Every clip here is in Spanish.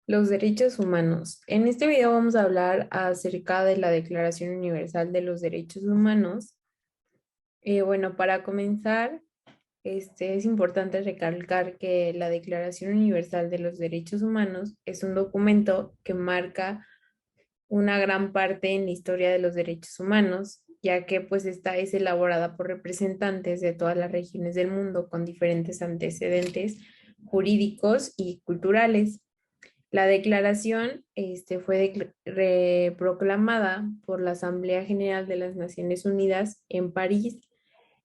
Los derechos humanos. En este video vamos a hablar acerca de la Declaración Universal de los Derechos Humanos. Bueno, para comenzar, es importante recalcar que la Declaración Universal de los Derechos Humanos es un documento que marca una gran parte en la historia de los derechos humanos, ya que pues esta es elaborada por representantes de todas las regiones del mundo con diferentes antecedentes jurídicos y culturales. La declaración fue proclamada por la Asamblea General de las Naciones Unidas en París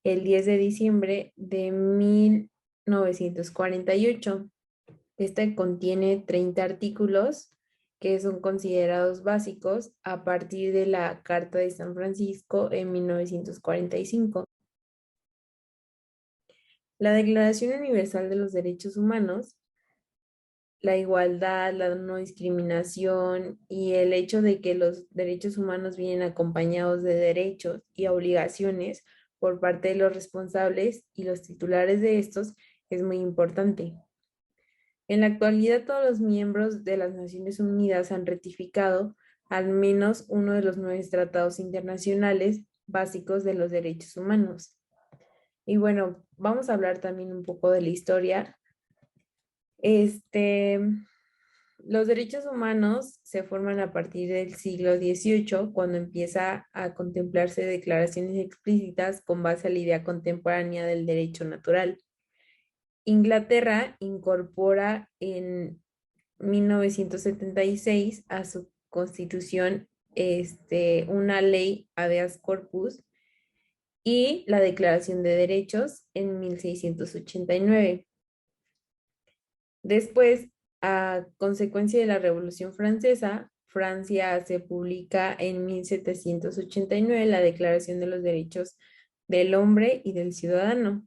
el 10 de diciembre de 1948. Esta contiene 30 artículos que son considerados básicos a partir de la Carta de San Francisco en 1945. La Declaración Universal de los Derechos Humanos, la igualdad, la no discriminación y el hecho de que los derechos humanos vienen acompañados de derechos y obligaciones por parte de los responsables y los titulares de estos es muy importante. En la actualidad, todos los miembros de las Naciones Unidas han ratificado al menos uno de los 9 tratados internacionales básicos de los derechos humanos. Y bueno, vamos a hablar también un poco de la historia. Este, los derechos humanos se forman a partir del siglo XVIII, cuando empieza a contemplarse declaraciones explícitas con base a la idea contemporánea del derecho natural. Inglaterra incorpora en 1976 a su constitución una ley habeas corpus y la Declaración de Derechos en 1689. Después, a consecuencia de la Revolución Francesa, Francia se publica en 1789 la Declaración de los Derechos del Hombre y del Ciudadano.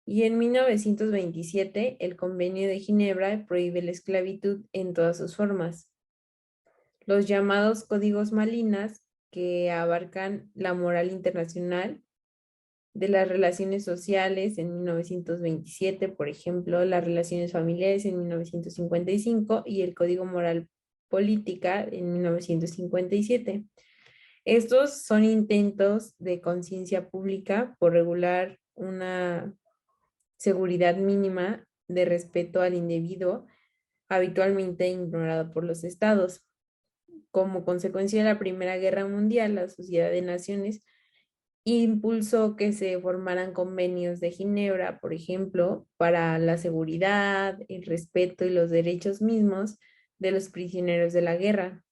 Y en 1927, el Convenio de Ginebra prohíbe la esclavitud en todas sus formas. Los llamados Códigos Malinas, que abarcan la moral internacional de las relaciones sociales en 1927, por ejemplo, las relaciones familiares en 1955 y el Código Moral Política en 1957. Estos son intentos de conciencia pública por regular una seguridad mínima de respeto al individuo, habitualmente ignorado por los estados. Como consecuencia de la Primera Guerra Mundial, la Sociedad de Naciones impulsó que se formaran convenios de Ginebra, por ejemplo, para la seguridad, el respeto y los derechos mismos de los prisioneros de la guerra.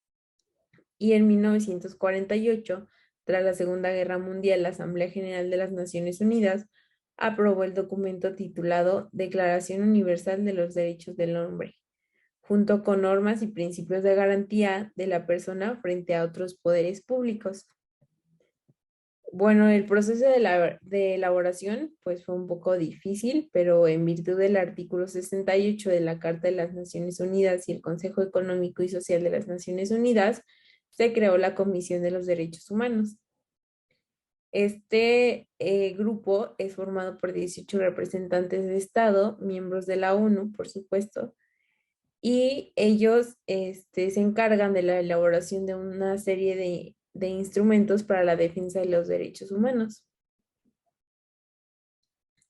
Y en 1948, tras la Segunda Guerra Mundial, la Asamblea General de las Naciones Unidas aprobó el documento titulado Declaración Universal de los Derechos del Hombre, junto con normas y principios de garantía de la persona frente a otros poderes públicos. Bueno, el proceso de elaboración pues fue un poco difícil, pero en virtud del artículo 68 de la Carta de las Naciones Unidas y el Consejo Económico y Social de las Naciones Unidas, se creó la Comisión de los Derechos Humanos. Este grupo es formado por 18 representantes de Estado, miembros de la ONU, por supuesto, y ellos se encargan de la elaboración de una serie de instrumentos para la defensa de los derechos humanos.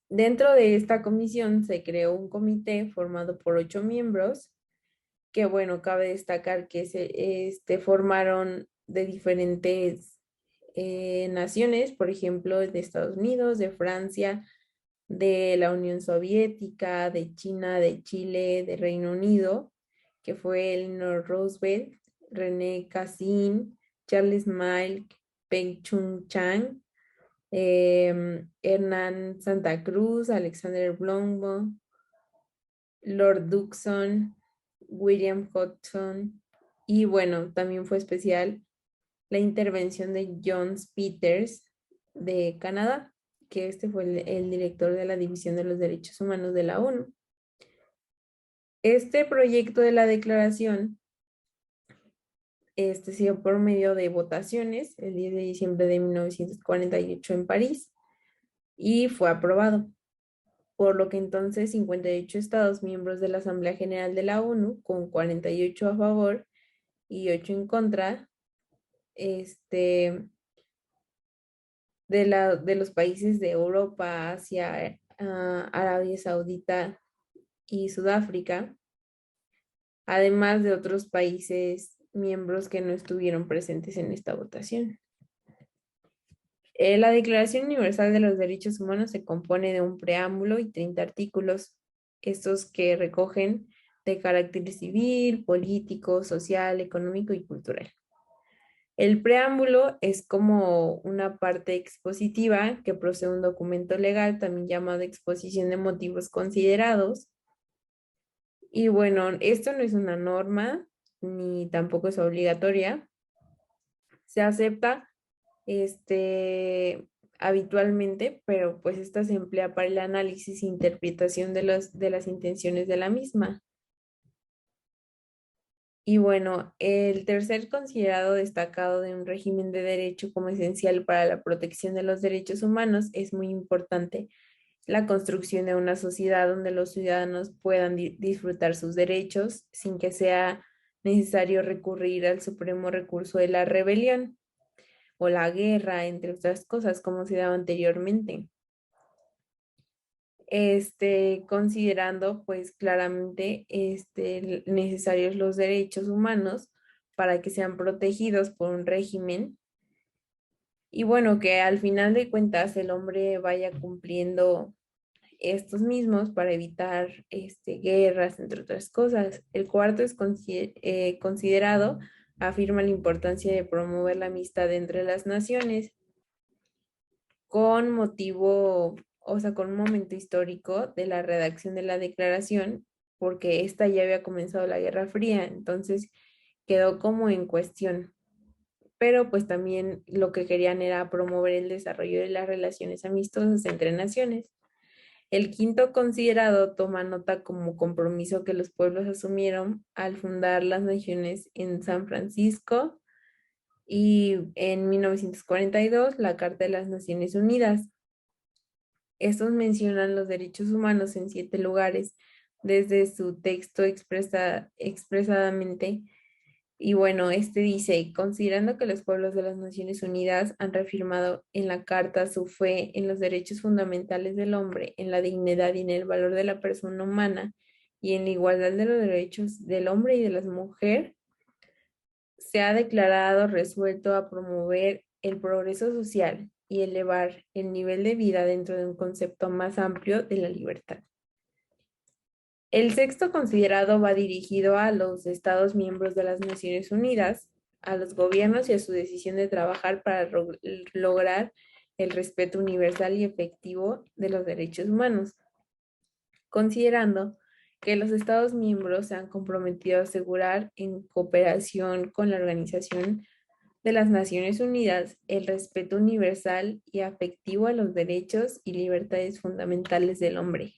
Dentro de esta comisión se creó un comité formado por 8 miembros, que bueno, cabe destacar que se formaron de diferentes naciones, por ejemplo, de Estados Unidos, de Francia, de la Unión Soviética, de China, de Chile, de Reino Unido, que fue Eleanor Roosevelt, René Cassin, Charles Milk, Peng Chung Chang, Hernán Santa Cruz, Alexander Blombo, Lord Duxon, William Hudson, y bueno, también fue especial la intervención de John Peters de Canadá, que fue el director de la División de los Derechos Humanos de la ONU. Este proyecto de la declaración se dio por medio de votaciones el 10 de diciembre de 1948 en París y fue aprobado. por lo que entonces 58 estados miembros de la Asamblea General de la ONU, con 48 a favor y 8 en contra, este, de los países de Europa, Asia, Arabia Saudita y Sudáfrica, además de otros países miembros que no estuvieron presentes en esta votación. La Declaración Universal de los Derechos Humanos se compone de un preámbulo y 30 artículos, estos que recogen de carácter civil, político, social, económico y cultural. El preámbulo es como una parte expositiva que procede un documento legal, también llamado exposición de motivos considerados. Y bueno, esto no es una norma ni tampoco es obligatoria. Se acepta habitualmente, pero pues esta se emplea para el análisis e interpretación de las intenciones de la misma. Y bueno, el tercer considerado destacado de un régimen de derecho como esencial para la protección de los derechos humanos es muy importante la construcción de una sociedad donde los ciudadanos puedan disfrutar sus derechos sin que sea necesario recurrir al supremo recurso de la rebelión o la guerra, entre otras cosas, como se daba anteriormente. Considerando pues claramente necesarios los derechos humanos para que sean protegidos por un régimen y bueno, que al final de cuentas el hombre vaya cumpliendo estos mismos para evitar guerras, entre otras cosas. El cuarto es considerado, afirma la importancia de promover la amistad entre las naciones con motivo, o sea, con un momento histórico de la redacción de la declaración, porque esta ya había comenzado la Guerra Fría, entonces quedó como en cuestión. Pero pues también lo que querían era promover el desarrollo de las relaciones amistosas entre naciones. El quinto considerado toma nota como compromiso que los pueblos asumieron al fundar las naciones en San Francisco y en 1942 la Carta de las Naciones Unidas. Estos mencionan los derechos humanos en 7 lugares desde su texto expresadamente. Y bueno, dice, considerando que los pueblos de las Naciones Unidas han reafirmado en la Carta su fe en los derechos fundamentales del hombre, en la dignidad y en el valor de la persona humana y en la igualdad de los derechos del hombre y de la mujer, se ha declarado resuelto a promover el progreso social y elevar el nivel de vida dentro de un concepto más amplio de la libertad. El sexto considerado va dirigido a los Estados miembros de las Naciones Unidas, a los gobiernos y a su decisión de trabajar para lograr el respeto universal y efectivo de los derechos humanos, considerando que los Estados miembros se han comprometido a asegurar, en cooperación con la Organización de las Naciones Unidas, el respeto universal y afectivo a los derechos y libertades fundamentales del hombre.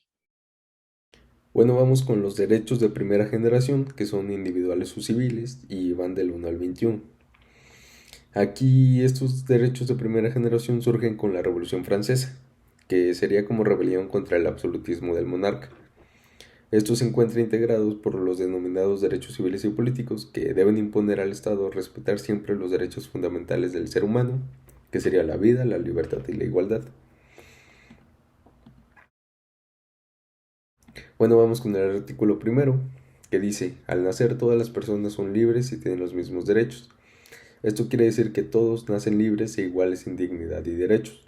Bueno, vamos con los derechos de primera generación, que son individuales o civiles, y van del 1 al 21. Aquí estos derechos de primera generación surgen con la Revolución Francesa, que sería como rebelión contra el absolutismo del monarca. Estos se encuentran integrados por los denominados derechos civiles y políticos, que deben imponer al Estado respetar siempre los derechos fundamentales del ser humano, que sería la vida, la libertad y la igualdad. Bueno, vamos con el artículo primero, que dice, al nacer todas las personas son libres y tienen los mismos derechos. Esto quiere decir que todos nacen libres e iguales en dignidad y derechos,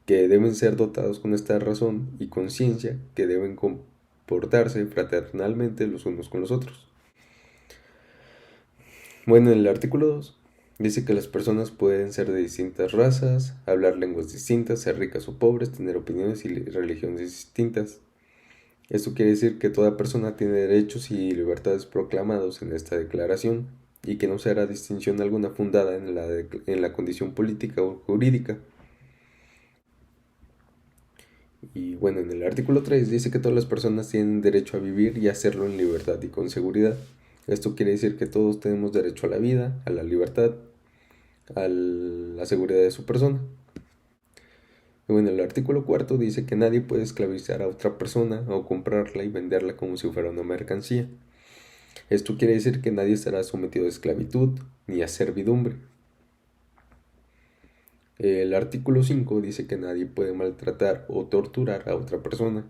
que deben ser dotados con esta razón y conciencia, que deben comportarse fraternalmente los unos con los otros. Bueno, en el artículo 2 dice que las personas pueden ser de distintas razas, hablar lenguas distintas, ser ricas o pobres, tener opiniones y religiones distintas. Esto quiere decir que toda persona tiene derechos y libertades proclamados en esta declaración y que no se hará distinción alguna fundada en la condición política o jurídica. Y bueno, en el artículo 3 dice que todas las personas tienen derecho a vivir y hacerlo en libertad y con seguridad. Esto quiere decir que todos tenemos derecho a la vida, a la libertad, a la seguridad de su persona. Y bueno, el artículo cuarto dice que nadie puede esclavizar a otra persona o comprarla y venderla como si fuera una mercancía. Esto quiere decir que nadie estará sometido a esclavitud ni a servidumbre. El artículo 5 dice que nadie puede maltratar o torturar a otra persona,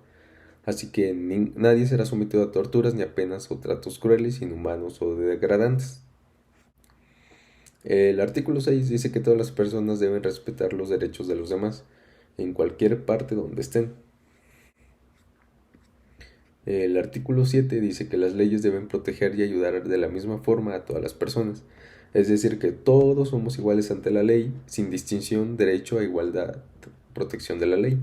así que nadie será sometido a torturas ni a penas o tratos crueles, inhumanos o degradantes. El artículo 6 dice que todas las personas deben respetar los derechos de los demás, en cualquier parte donde estén. El artículo 7 dice que las leyes deben proteger y ayudar de la misma forma a todas las personas, es decir, que todos somos iguales ante la ley, sin distinción, derecho a igualdad, protección de la ley.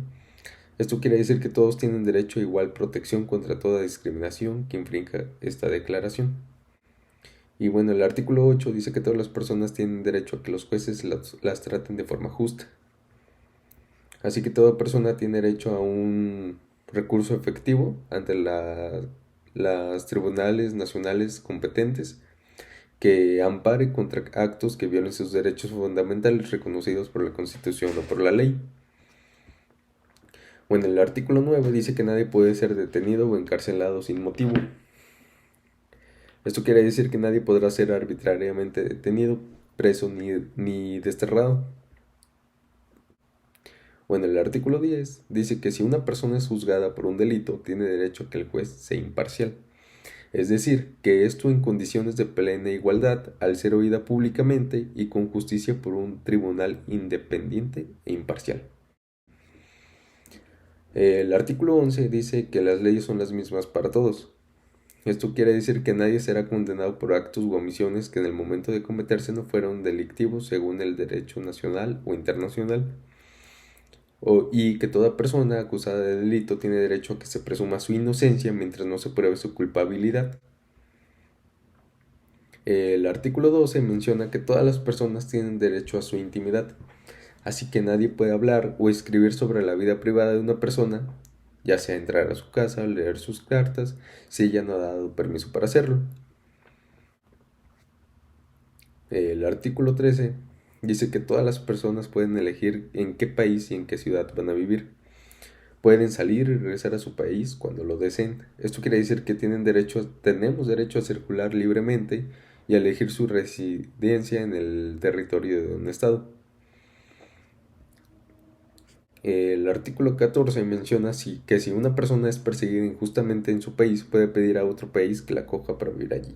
Esto quiere decir que todos tienen derecho a igual protección contra toda discriminación que infrinja esta declaración. Y bueno, el artículo 8 dice que todas las personas tienen derecho a que los jueces las traten de forma justa. Así que toda persona tiene derecho a un recurso efectivo ante las tribunales nacionales competentes que ampare contra actos que violen sus derechos fundamentales reconocidos por la Constitución o por la ley. Bueno, el artículo 9 dice que nadie puede ser detenido o encarcelado sin motivo. Esto quiere decir que nadie podrá ser arbitrariamente detenido, preso ni desterrado. Bueno, el artículo 10 dice que si una persona es juzgada por un delito, tiene derecho a que el juez sea imparcial. Es decir, que esto en condiciones de plena igualdad, al ser oída públicamente y con justicia por un tribunal independiente e imparcial. El artículo 11 dice que las leyes son las mismas para todos. Esto quiere decir que nadie será condenado por actos u omisiones que en el momento de cometerse no fueron delictivos según el derecho nacional o internacional. Y que toda persona acusada de delito tiene derecho a que se presuma su inocencia mientras no se pruebe su culpabilidad. El artículo 12 menciona que todas las personas tienen derecho a su intimidad, así que nadie puede hablar o escribir sobre la vida privada de una persona, ya sea entrar a su casa, leer sus cartas, si ella no ha dado permiso para hacerlo. El artículo 13 dice que todas las personas pueden elegir en qué país y en qué ciudad van a vivir. Pueden salir y regresar a su país cuando lo deseen. Esto quiere decir que tenemos derecho a circular libremente y a elegir su residencia en el territorio de un estado. El artículo 14 menciona que si una persona es perseguida injustamente en su país, puede pedir a otro país que la acoja para vivir allí.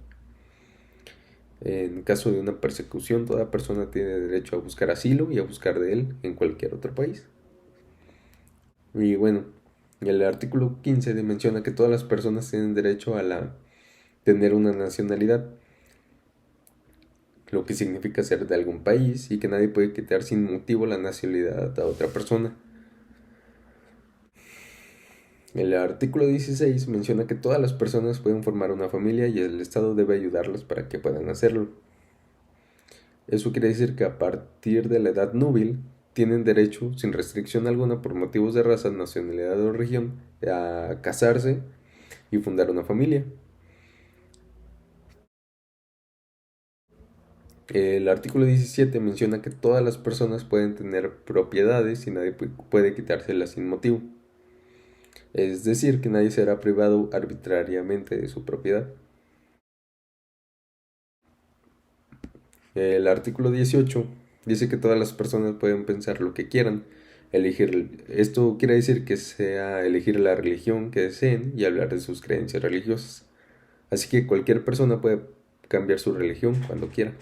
En caso de una persecución, toda persona tiene derecho a buscar asilo y a buscar de él en cualquier otro país. Y bueno, el artículo 15 menciona que todas las personas tienen derecho a tener una nacionalidad, lo que significa ser de algún país y que nadie puede quitar sin motivo la nacionalidad a otra persona. El artículo 16 menciona que todas las personas pueden formar una familia y el Estado debe ayudarlas para que puedan hacerlo. Eso quiere decir que a partir de la edad núbil tienen derecho, sin restricción alguna por motivos de raza, nacionalidad o región, a casarse y fundar una familia. El artículo 17 menciona que todas las personas pueden tener propiedades y nadie puede quitárselas sin motivo. Es decir, que nadie será privado arbitrariamente de su propiedad. El artículo 18 dice que todas las personas pueden pensar lo que quieran, esto quiere decir que sea elegir la religión que deseen y hablar de sus creencias religiosas. Así que cualquier persona puede cambiar su religión cuando quiera.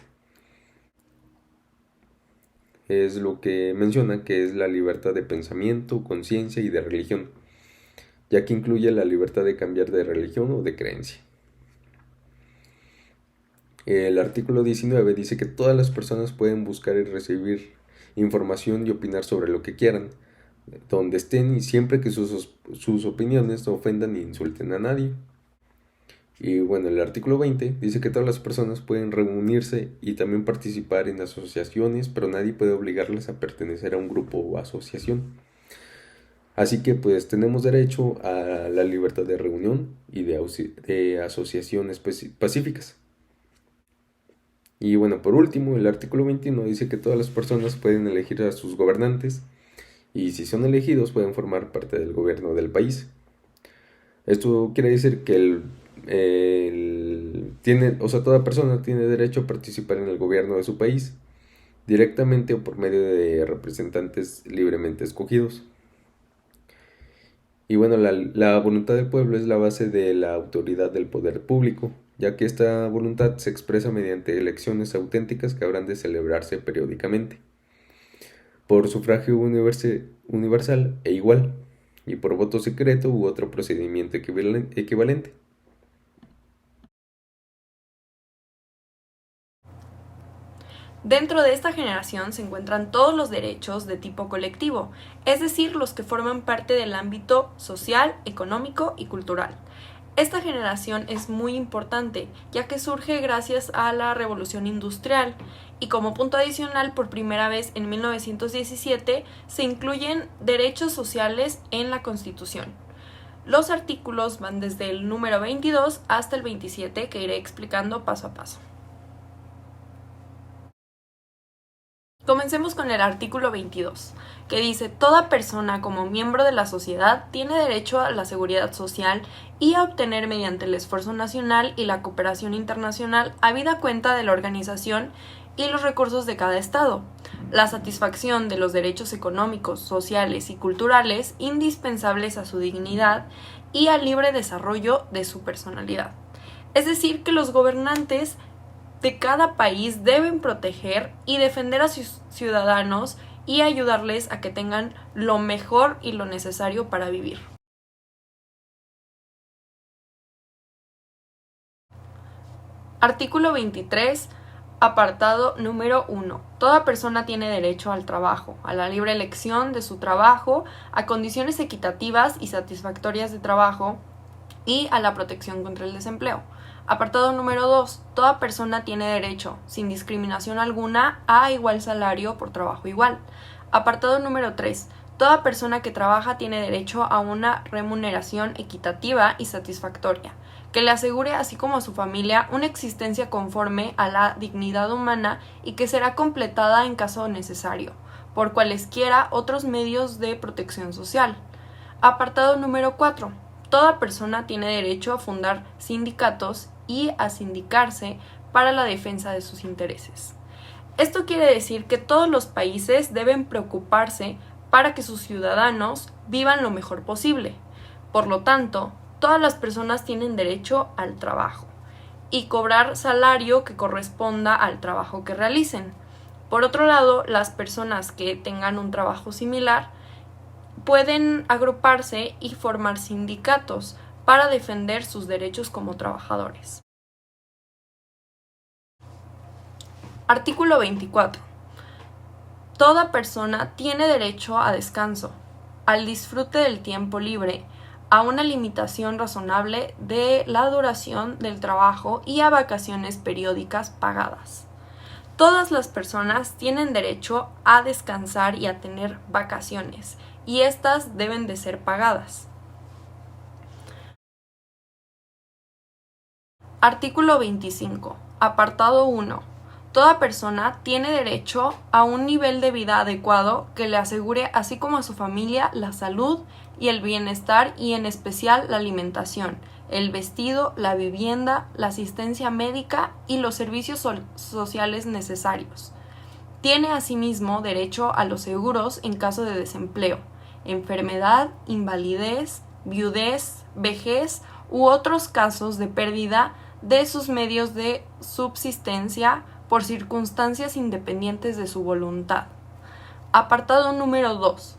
Es lo que menciona que es la libertad de pensamiento, conciencia y de religión, ya que incluye la libertad de cambiar de religión o de creencia. El artículo 19 dice que todas las personas pueden buscar y recibir información y opinar sobre lo que quieran, donde estén y siempre que sus opiniones no ofendan ni insulten a nadie. Y bueno, el artículo 20 dice que todas las personas pueden reunirse y también participar en asociaciones, pero nadie puede obligarles a pertenecer a un grupo o asociación. Así que pues tenemos derecho a la libertad de reunión y de asociaciones pacíficas. Y bueno, por último, el artículo 21 dice que todas las personas pueden elegir a sus gobernantes y si son elegidos pueden formar parte del gobierno del país. Esto quiere decir que toda persona tiene derecho a participar en el gobierno de su país, directamente o por medio de representantes libremente escogidos. Y bueno, la voluntad del pueblo es la base de la autoridad del poder público, ya que esta voluntad se expresa mediante elecciones auténticas que habrán de celebrarse periódicamente, por sufragio universal e igual, y por voto secreto u otro procedimiento equivalente. Dentro de esta generación se encuentran todos los derechos de tipo colectivo, es decir, los que forman parte del ámbito social, económico y cultural. Esta generación es muy importante, ya que surge gracias a la Revolución Industrial y como punto adicional, por primera vez en 1917 se incluyen derechos sociales en la Constitución. Los artículos van desde el número 22 hasta el 27, que iré explicando paso a paso. Comencemos con el artículo 22, que dice: toda persona como miembro de la sociedad tiene derecho a la seguridad social y a obtener mediante el esfuerzo nacional y la cooperación internacional, habida cuenta de la organización y los recursos de cada Estado, la satisfacción de los derechos económicos, sociales y culturales indispensables a su dignidad y al libre desarrollo de su personalidad. Es decir, que los gobernantes de cada país deben proteger y defender a sus ciudadanos y ayudarles a que tengan lo mejor y lo necesario para vivir. Artículo 23, apartado número 1. Toda persona tiene derecho al trabajo, a la libre elección de su trabajo, a condiciones equitativas y satisfactorias de trabajo y a la protección contra el desempleo. Apartado número 2. Toda persona tiene derecho, sin discriminación alguna, a igual salario por trabajo igual. Apartado número 3. Toda persona que trabaja tiene derecho a una remuneración equitativa y satisfactoria, que le asegure, así como a su familia, una existencia conforme a la dignidad humana y que será completada en caso necesario, por cualesquiera otros medios de protección social. Apartado número 4. Toda persona tiene derecho a fundar sindicatos y a sindicarse para la defensa de sus intereses. Esto quiere decir que todos los países deben preocuparse para que sus ciudadanos vivan lo mejor posible. Por lo tanto, todas las personas tienen derecho al trabajo y cobrar salario que corresponda al trabajo que realicen. Por otro lado, las personas que tengan un trabajo similar pueden agruparse y formar sindicatos para defender sus derechos como trabajadores. Artículo 24. Toda persona tiene derecho a descanso, al disfrute del tiempo libre, a una limitación razonable de la duración del trabajo y a vacaciones periódicas pagadas. Todas las personas tienen derecho a descansar y a tener vacaciones, y estas deben de ser pagadas. Artículo 25. Apartado 1. Toda persona tiene derecho a un nivel de vida adecuado que le asegure, así como a su familia, la salud y el bienestar y en especial la alimentación, el vestido, la vivienda, la asistencia médica y los servicios sociales necesarios. Tiene asimismo derecho a los seguros en caso de desempleo, enfermedad, invalidez, viudez, vejez u otros casos de pérdida de sus medios de subsistencia por circunstancias independientes de su voluntad. Apartado número 2.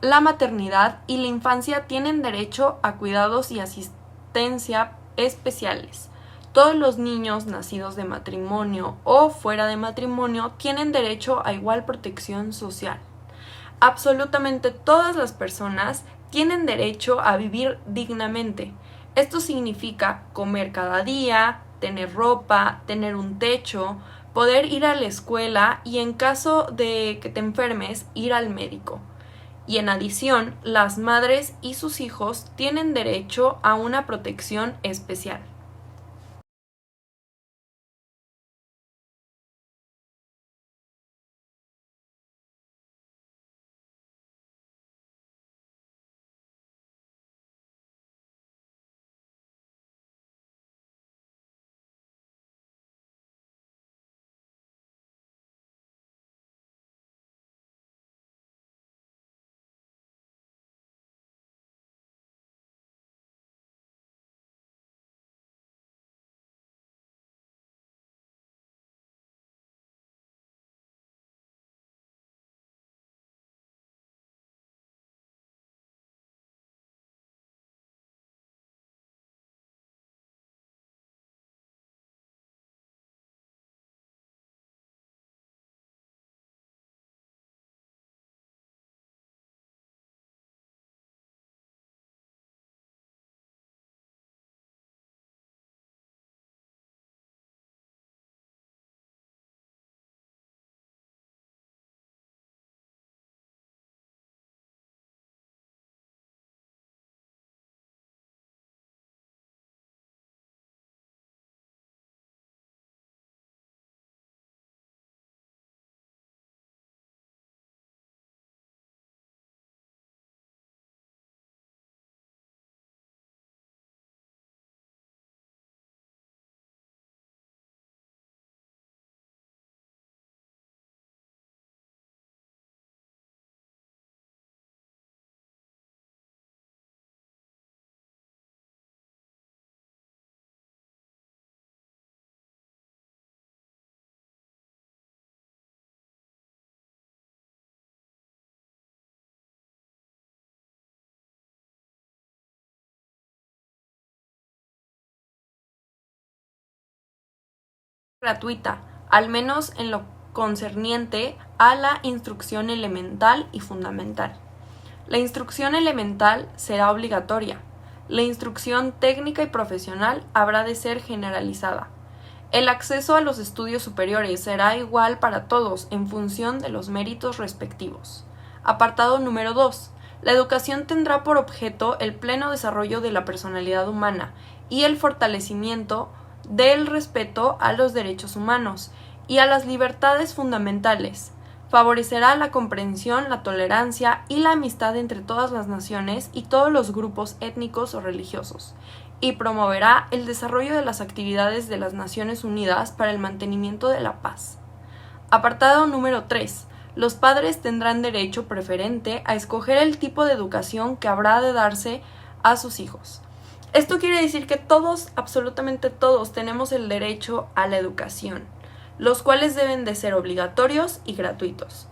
La maternidad y la infancia tienen derecho a cuidados y asistencia especiales. Todos los niños nacidos de matrimonio o fuera de matrimonio tienen derecho a igual protección social. Absolutamente todas las personas tienen derecho a vivir dignamente. Esto significa comer cada día, tener ropa, tener un techo, poder ir a la escuela y en caso de que te enfermes, ir al médico. Y en adición, las madres y sus hijos tienen derecho a una protección especial. gratuita, al menos en lo concerniente a la instrucción elemental y fundamental. La instrucción elemental será obligatoria. La instrucción técnica y profesional habrá de ser generalizada. El acceso a los estudios superiores será igual para todos en función de los méritos respectivos. Apartado número 2. La educación tendrá por objeto el pleno desarrollo de la personalidad humana y el fortalecimiento del respeto a los derechos humanos y a las libertades fundamentales. Favorecerá la comprensión, la tolerancia y la amistad entre todas las naciones y todos los grupos étnicos o religiosos, y promoverá el desarrollo de las actividades de las Naciones Unidas para el mantenimiento de la paz. Apartado número 3. Los padres tendrán derecho preferente a escoger el tipo de educación que habrá de darse a sus hijos. Esto quiere decir que todos, absolutamente todos, tenemos el derecho a la educación, los cuales deben de ser obligatorios y gratuitos.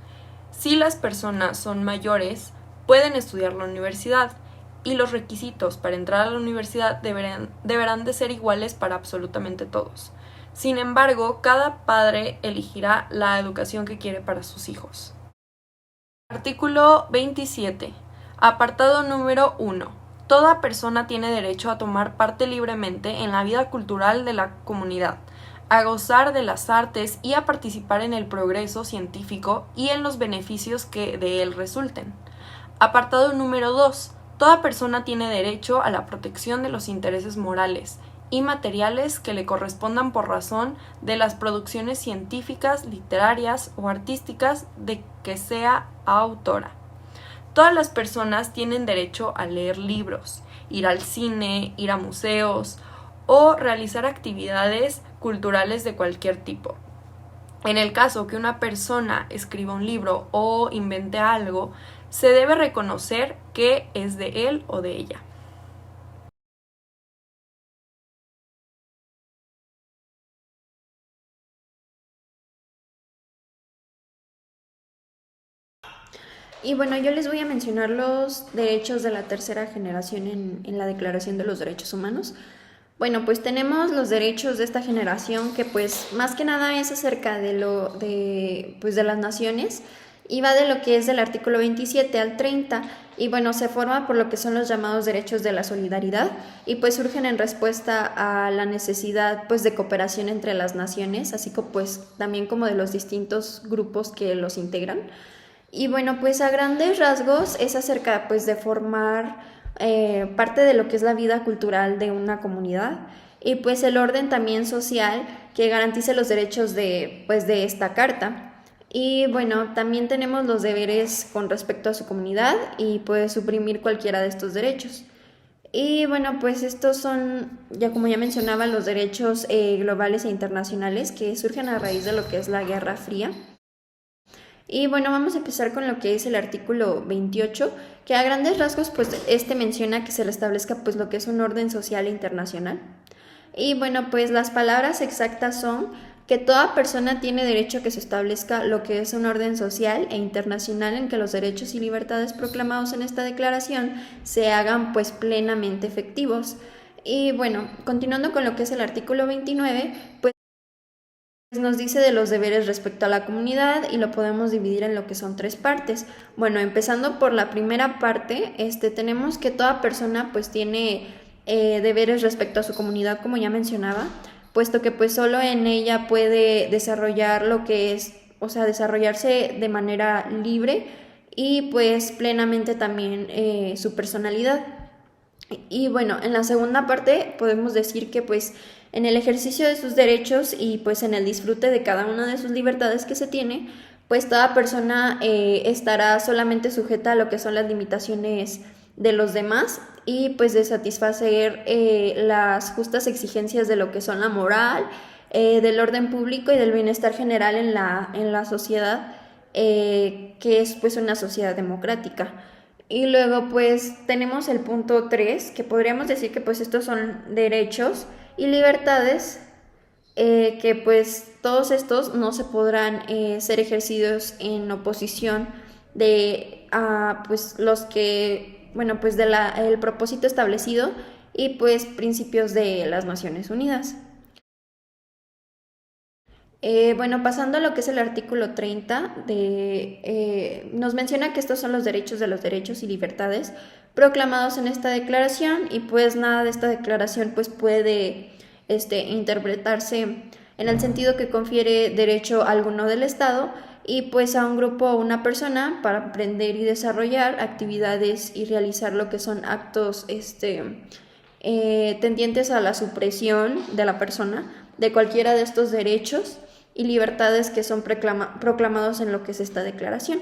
Si las personas son mayores, pueden estudiar la universidad, y los requisitos para entrar a la universidad deberán de ser iguales para absolutamente todos. Sin embargo, cada padre elegirá la educación que quiere para sus hijos. Artículo 27. Apartado número 1. Toda persona tiene derecho a tomar parte libremente en la vida cultural de la comunidad, a gozar de las artes y a participar en el progreso científico y en los beneficios que de él resulten. Apartado número 2. Toda persona tiene derecho a la protección de los intereses morales y materiales que le correspondan por razón de las producciones científicas, literarias o artísticas de que sea autora. Todas las personas tienen derecho a leer libros, ir al cine, ir a museos o realizar actividades culturales de cualquier tipo. En el caso que una persona escriba un libro o invente algo, se debe reconocer que es de él o de ella. Y bueno, yo les voy a mencionar los derechos de la tercera generación en la Declaración de los Derechos Humanos. Bueno, pues tenemos los derechos de esta generación que pues más que nada es acerca de las naciones y va de lo que es del artículo 27 al 30 y bueno, se forma por lo que son los llamados derechos de la solidaridad y pues surgen en respuesta a la necesidad pues de cooperación entre las naciones, así como pues también como de los distintos grupos que los integran. Y bueno, pues a grandes rasgos es acerca pues de formar parte de lo que es la vida cultural de una comunidad y pues el orden también social que garantice los derechos de esta carta. Y bueno, también tenemos los deberes con respecto a su comunidad y puede suprimir cualquiera de estos derechos. Y bueno, pues estos son, ya como ya mencionaba, los derechos globales e internacionales que surgen a raíz de lo que es la Guerra Fría. Y bueno, vamos a empezar con lo que es el artículo 28, que a grandes rasgos pues menciona que se le establezca pues lo que es un orden social e internacional. Y bueno, pues las palabras exactas son que toda persona tiene derecho a que se establezca lo que es un orden social e internacional en que los derechos y libertades proclamados en esta declaración se hagan pues plenamente efectivos. Y bueno, continuando con lo que es el artículo 29, pues nos dice de los deberes respecto a la comunidad y lo podemos dividir en lo que son tres partes. Bueno, empezando por la primera parte, tenemos que toda persona pues tiene deberes respecto a su comunidad, como ya mencionaba, puesto que pues solo en ella puede desarrollar lo que es, o sea, desarrollarse de manera libre y pues plenamente también su personalidad. Y bueno, en la segunda parte podemos decir que pues en el ejercicio de sus derechos y pues en el disfrute de cada una de sus libertades que se tiene, pues toda persona estará solamente sujeta a lo que son las limitaciones de los demás y pues de satisfacer las justas exigencias de lo que son la moral, del orden público y del bienestar general en la sociedad, que es pues una sociedad democrática. Y luego pues tenemos el punto 3, que podríamos decir que pues estos son derechos y libertades que pues todos estos no se podrán ser ejercidos en oposición de pues los que, bueno, pues el propósito establecido y pues principios de las Naciones Unidas. Bueno, pasando a lo que es el artículo 30, nos menciona que estos son los derechos y libertades proclamados en esta declaración, y pues nada de esta declaración pues puede interpretarse en el sentido que confiere derecho alguno del Estado y pues a un grupo o una persona para aprender y desarrollar actividades y realizar lo que son actos tendientes a la supresión de la persona de cualquiera de estos derechos y libertades que son proclamados en lo que es esta declaración.